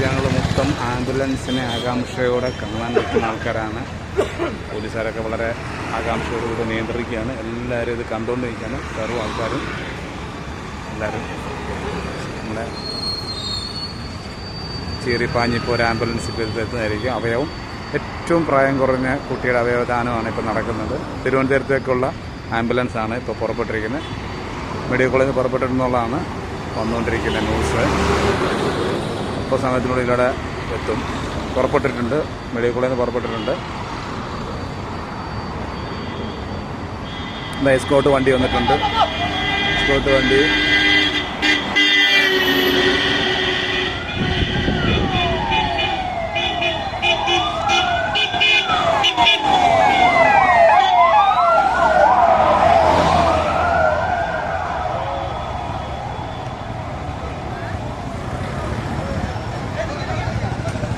ഞങ്ങൾ മൊത്തം ആംബുലൻസിനെ ആകാംക്ഷയോടെ കാണാൻ നിൽക്കുന്ന ആൾക്കാരാണ്. പോലീസുകാരൊക്കെ വളരെ ആകാംക്ഷയോടുകൂടി നിയന്ത്രിക്കുകയാണ്. എല്ലാവരും ഇത് കണ്ടുകൊണ്ടിരിക്കുകയാണ്. സർവ്വ ആൾക്കാരും എല്ലാവരും നമ്മുടെ ചീറിപ്പാഞ്ഞിപ്പോൾ ഒരു ആംബുലൻസ് ഇപ്പോൾ എത്തുന്നതായിരിക്കും. അവയവം ഏറ്റവും പ്രായം കുറഞ്ഞ കുട്ടിയുടെ അവയവദാനമാണ് ഇപ്പോൾ നടക്കുന്നത്. തിരുവനന്തപുരത്തേക്കുള്ള ആംബുലൻസാണ് ഇപ്പോൾ പുറപ്പെട്ടിരിക്കുന്നത്. മെഡിക്കൽ കോളേജിൽ നിന്ന് പുറപ്പെട്ടിട്ടുള്ളതാണ് വന്നുകൊണ്ടിരിക്കുന്ന ന്യൂസ്. അപ്പോൾ സമയത്തിനുള്ളിൽ ഇവിടെ എത്തും. പുറപ്പെട്ടിട്ടുണ്ട്, മെഡിക്കൽ കോളേജിൽ നിന്ന് പുറപ്പെട്ടിട്ടുണ്ട്. എസ്കോർട്ട് വണ്ടി വന്നിട്ടുണ്ട്. എസ്കോർട്ട് വണ്ടി